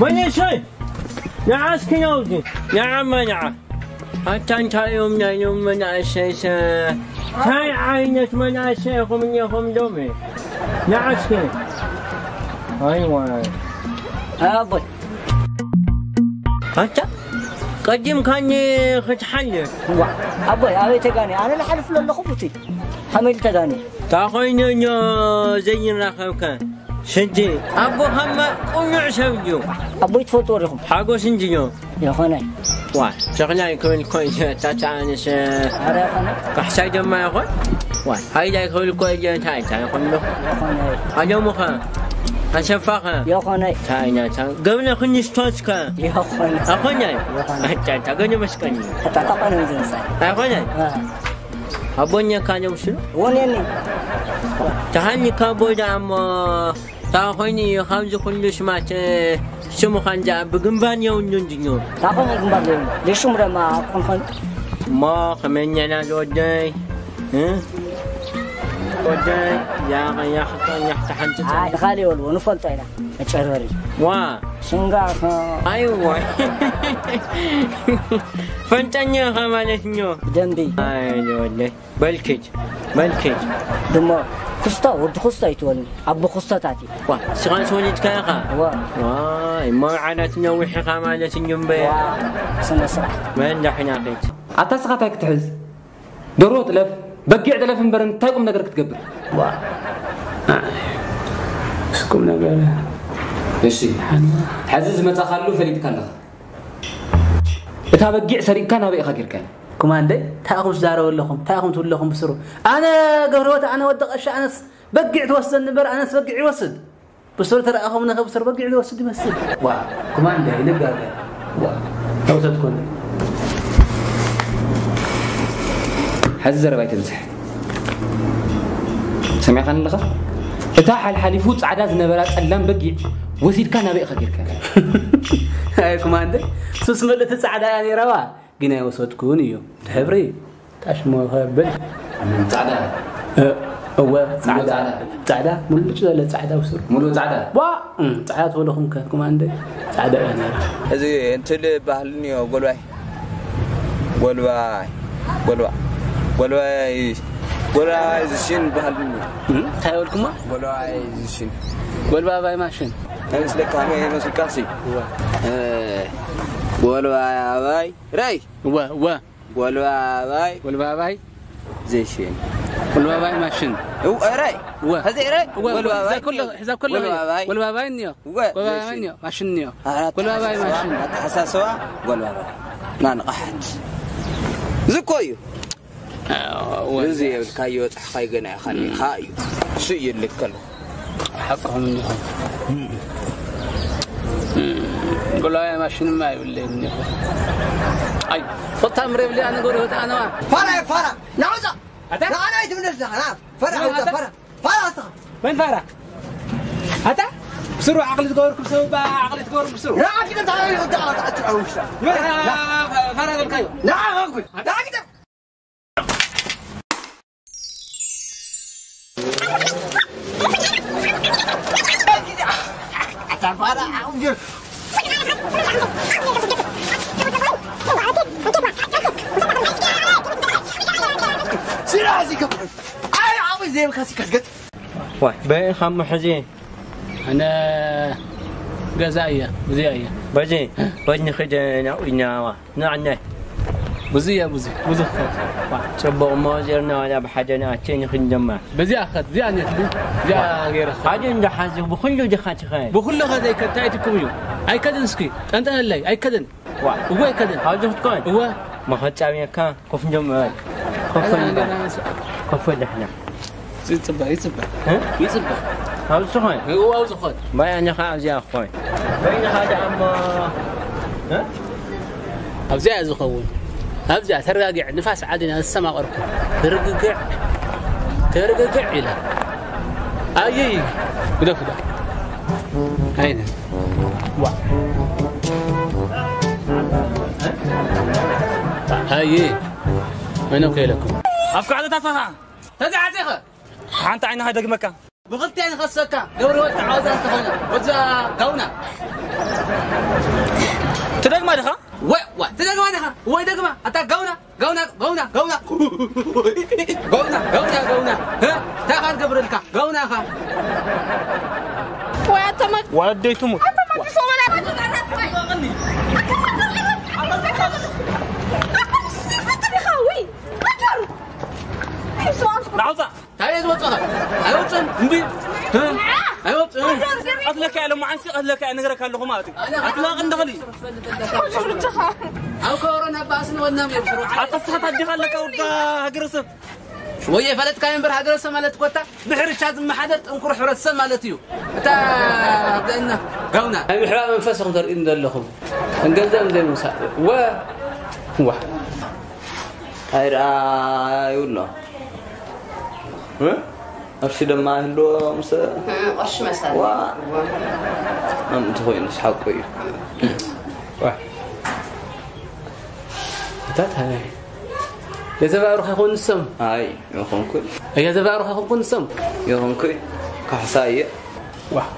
من شيء يا عسكري يا عم نعم حتى انت يوم من الشيء هاي عينك من الشيخ ومن يهم دومي يا عسكري ايوه ابوي انت قديم كان ختحلك ابوي ابي تغاني انا اللي حلف له خبطي حمل تغاني تاخذني زي الرخام كان شنتي ابو هم قنع سوجو ابوي تفطورهم حاجو سنجيو يا خناي واه شغلاني كل كويس تاتانس ارا خناي كحسايد ما ياخذ واه هاي لا كل كويس تاي كله يا خناي انا مخا أشوفها يا خناي تاينا قبل خني ستوسكا يا خناي أخني أنت تقولي مسكني تتقن زين أخني أبوني كان يوصل ونيني تهني كابودا أما تاخوني خمسة كل سمات شو خنجا بجنبان يوم نجنو تاخوني جنبان ليش مرة ما أكون ما خمني أنا لودي ودي يا حتى هاي خالي ولو نفلت هنا أتشروري وا شنقا أيوة فانتني خمالتنيو جنبي أيوة والله بلكج دم خستا ورد خستا يتولي أبو خستا تاتي وا سغان سوني تكاخا وا ما عانتنا وحي خمالتنيو بي سنسا وين دحين عقيت أتسقطك تحز دروت لف بقي عدل في مبرن تايقم نقدر تقبل وا سكم نقدر ايش حزز ما تخلو فريد كله اتا بقي سريق كان ابي خير كان كوماندي تاخذ زارو لكم تاخذ تقول لكم بسرو انا قهروت انا ودق اشياء انس بقي توسد نبر انس بقي يوسد بسرو ترى اخو من خبصر بقي يوسد يمثل وا كوماندي نقدر وا توسد كون حزر باي تمسح سمع خان لخ اتاح الحليفو صعدا زنبرا قلم بقي وسيد كان ابي خير كان هاي كوماندي سوس ملت صعدا يعني روا غنا يوسدكون يو تحبري تاشمو خبل صعدا هو صعدا ملوش ولا صعدا وسر ملو صعدا وا صعدا ولكم كوماندي صعدا يعني ازي انت اللي باهلني قولوا زين بهالني تايولكم قولوا زين قولوا باي ماشين نفس لك هم نفس الكاسي قولوا باي راي قولوا باي زين قولوا باي ماشين راي هذا راي قولوا كله قولوا باي نيو قولوا باي نيو ماشين نيو قولوا باي ماشين حساسوا قولوا باي نان قحت زكويو وزي الكايو تحقي جنا خلي خايو شيء اللي كله حقهم منهم قولوا يا ماشين ما يولي مني اي فتا مريب لي انا قولوا انا فرا نعوزه انا ايت من الزهر فرا وين فرا هتا بسرعه عقلي تقولكم سوا عقلي تقولكم بسرعه لا كده تعوش فرا الكايو لا اقول لا كده فرا عوجل سيرازي كبر اي عاوز زي الخاسي كسكت واي باين خم حزين انا جزائيه بزين بدنا خدنا وينا نعنا بزي تبغى ما زرنا ولا بحدنا تاني خدمة بزي اخذ زي يعني جا غير هذا اللي حاسب بخلو دخلت خير بخلو هذا كتايتكم يو اي كدن سكي انت انا اي كدن هو كدن هذا تكون هو ما خدت كان كف جمع كف دحنا يتبع هذا سخن هو سخن ما يعني خاز يا اخوي بين هذا اما ها ابزع زخون ابزع ترقع نفاس عادنا السماء قرب ترقع الى اي كده هنا هاي انا لكم افكار عدد تفهم تزعزخ حانت عينها دق مكان بغلت يعني خصك قبل وقت عاوزة تخونا وزا قونا تدق ما دخا و تدق ما دخا وي دق ما أتا قونا ها تاخذ قبرلك قونا خا وياتمك وديتمو اتمك صومنا نعوزة تعال وصل أيوة مبين أيوة أطلق على معنسي أطلق على نقرأ كله ماتي أطلق النغلي أو كورونا باسن والنام يبصروا أتصحت هدي خلك أو هجرسف ويا فلت كاين بر هجرسف مالت كوتا بحرش هذا ما حدث انكر حرسة مالتيو تا بدنا قونا هاي محرام منفسخ در إن دلهم انجزم زي مسا و هاي يقولنا أرشي دم هندو مسا قش مثلا وا أنت خوي نصحاب كوي واحد تات هاي يا زبا روح يكون السم هاي يخون كل يا زبا روح يكون السم يخون كل كحساية واحد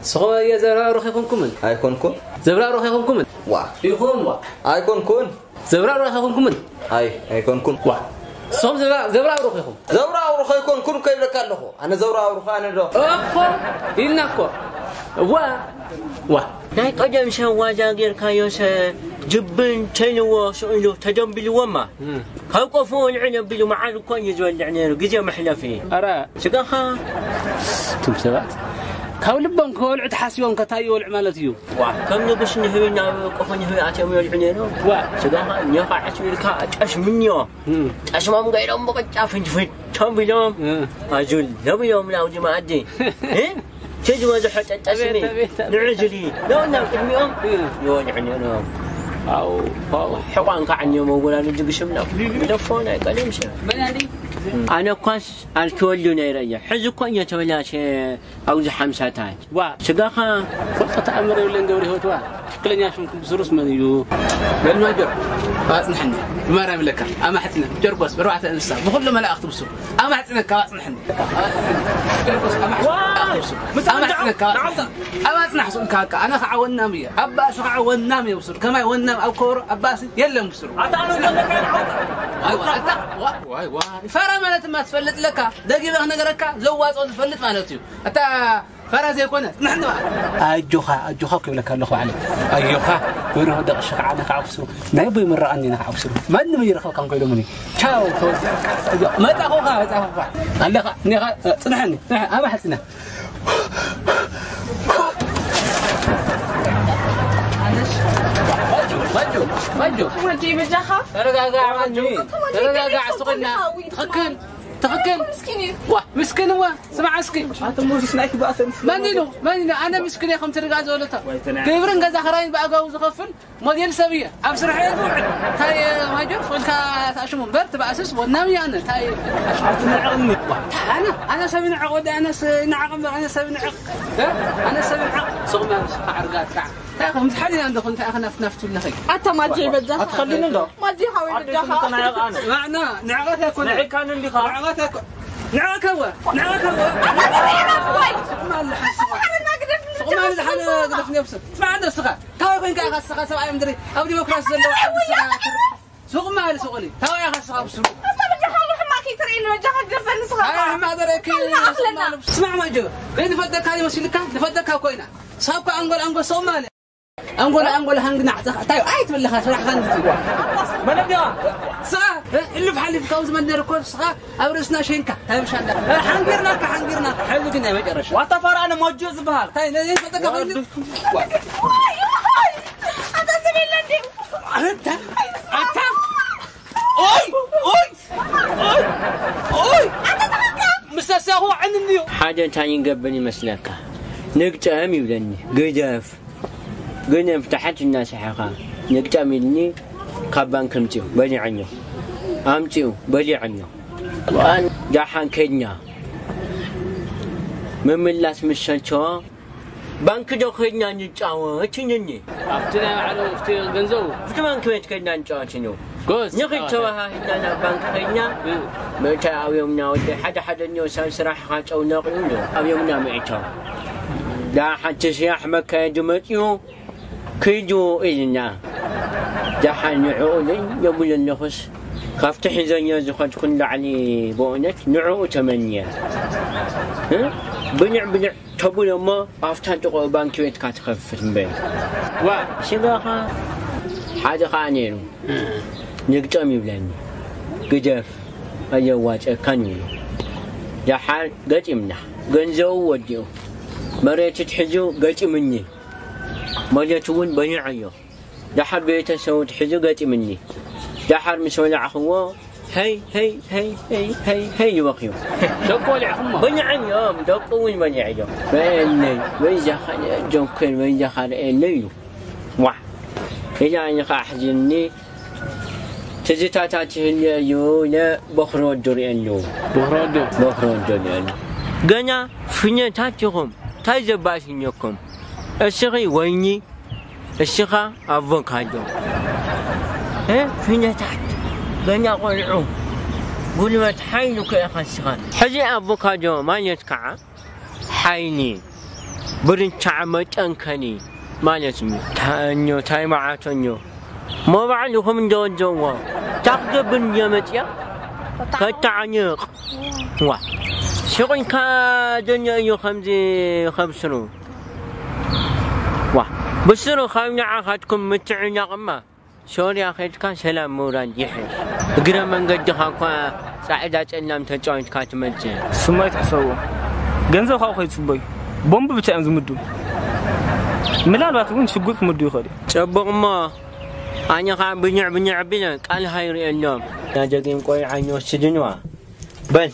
صغوا يا زبا روح يكون كمن هاي كون كون زبا روح يكون كمن وا يكون وا هاي كون كون زبا روح يكون كمن هاي كون كون واحد صوم زبا روح يكون زورا أروح يكون كون كيف لك له أنا زورا أروح أنا ده أخو إنكو وا ناي قدم شواجا غير كايوس جبن تنو سؤلو تدمبل وما كوقفون عنا بلو معال كون يزول عنا غزي محلفي أرى شقاها تم سبات كولبن كول حاسيون كتايو العمالتيو وا كم نبش نهينا قفن هي اتيو العنينو وا شقاها نيقع عسبيلكا اش منيو اش مام غيرهم بقى فنجفت تمبلوم اجل نبيوم لا جماعه دي تجي وزح تسمي نعجلي لو ناقد ميوم يون عنينو او حقان كعني موغولا نجيشمنا تليفون اي قليمش بنادي أنا كواس الكل نيريا حزكون يتولاش أوز حمساتاج وا شقاها فرصة أمر ولا نقولي هو توا كلنا شوفكم بزروس منيو بل ما جر نحن ما رأي لك أما حتنا جربس بروعة الإنسان بقول له ما لا أخطب سو أما حتنا كواس نحن جربس أما حتنا كواس أما حتنا حسون كاكا أنا خعونا مية أباس خعونا مية وصل كما يونا أو كور أباس يلا مصر أتعلم لك كان واي فرا مالت ما تفلت لك دقيقة نقرأك زواج أو تفلت مالتيو أتا فرا زي كونت نحن أجوخا كيف لك الله عليك أجوخا وينه دق شقعنا كعبسو ما يبي مرة أني كعبسو ما إنه يرخل كم كيلو مني شاو ما تأخوها الله نيخا صنعني أما حسنا ماجو ما تجيب الجخة ترجع سقنا تخكن مسكينين مسكين هو سمع مسكين موسى سنايك باسن مانينو أنا مسكين يا خم ترجع زولته كيفرن جزا خراين بقى جوز خفن موديل سبيه أبصر حيل تاي ماجو فلكا تأشمون برت بقى أساس ونامي أنا تاي أنا سبين عقد أنا نعقم أنا سبين عقد أنا سبين عقد صغما عرقات تاخذ متحدي عندك كنت أخذنا في نفس النخي حتى ما تجيب الجخة أتخليني له ما تجي حاول الجخة معنا نعقتها كنا نعي كان اللي خا نعقتها نعقتها ما اللي حس ما اللي حنا قدف نفسه ما عنده صغار تاوي وين قاعد الصغار سبعة مدري أبدي بكرة سلوا سوق ما لي سوق لي تاوي يا خس صغار بسرعة ما دريك اسمع ما جو بين فدك هذه مسلكة نفدك كوينا صابك أنقول صومالي أنقول هنقنع تايو أي تبلي خلاص راح خندتي ما نبي صغار اللي في حالي في كوز من نركض صغار أبرسنا شينكا هاي مش هذا حنقرنا حلو كنا ما جرش واتفر أنا موجود بهال تاي ليه فدك كوينا هذا سبيل لندي أنت أوي مستساغو عني حاجة تاني قبلني مسلكة نقطع ميولني قداف قلنا فتحت الناس حقا نقطع مني كابان كمتيو بني عنه أمتيو بني عنه وأنا جاحان كيدنا من الناس مشلتوا بانك جو كيدنا نجاوا تشيني أفتنا على أفتي جنزو كمان كويت كيدنا نجاوا تشينو جوز نقول تواها هنا بانك كيدنا متى أو يومنا ودي حدا نيو سال سراح خاش أو نقوله أو يومنا معتوا دا حتى سياح مكة يدمتيو كيدو إلنا دا حنعولين يقول النفس خافتح زنيا زخد كل علي بونك نعو 8 بنع تقول ما أفتح تقول بانكويت كاتخفف بين شباها هذا قانينو نقطم يبلاني قدف أيوات كانيو دا حال قدمنا قنزو وديو مريت تحجو قدمني مالتون بنعيو دا حال بيته سو تحجو قدمني دا حال مسوي عخوه هي وقيو دقوا لي عخمه بنعم يوم دقوا بنعيو بيني ويجا خال جوكل ويجا خال الليل واه إذا أنا خاحجني تجتاتاتي اليوم لا بخرو الدورين يوم بخرو الدورين قنا فينا تاتيهم تايزباسينكم الشغي ويني الشغا أفوكادو فينا تحت قنا قلعو قول ما تحينك يا خسخان حجي أفوكادو ما يتكع حيني برن تعمت أنكني ما لازم تانيو تاي معاتنيو ما بعلهم من دون جوا تقبل يمتيا كتعنيق وا شغل كدنيا يو 50 وا بسرو خاينا عهدكم متعنا قما شوري اخيت كان سلام موران يحش اقرا من قد خاكا ساعدات انام تجوينت كاتمجي سمعت حسوا ገንዘብ ካው ኸይጽበይ ቦምብ ብቻ እዮም ዝምዱ ምናልባት ግን ሽጉጥ ምዱ ይኸዲ ጨበቅማ أنا خا بنيع بنا قال هاي اليوم ناجين قوي عيني وسدنوا بل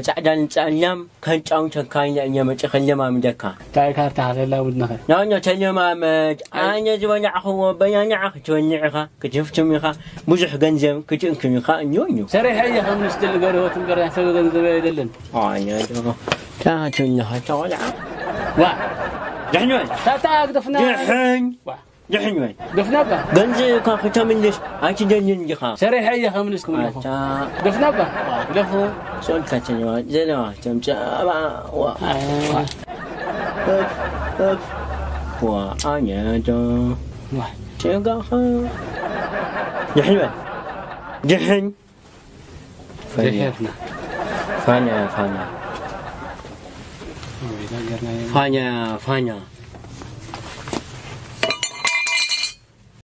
تعدان تعلم كان تعون تكاين أني متخلم ما مدكا تاي كارت على لا ودنا نحن تكلم ما أنا جواني أخو بيان أخ جواني أخا كشفت ميخا مزح جنزم كتنك ميخا نيونيو سري حي خمس تلقى هو تلقى يحسب جنزم يدلن يا جو تاهتنها طالع وا دحين وين تا قدفنا دحين وين دفنا با جنزم كان ختامين ليش أنت دنيا نجحا سري حي خمس كم دفنا با دفو سؤال كاتنوا زلوا تمشى وأنا جو تلقاها دحين وين دحين فانا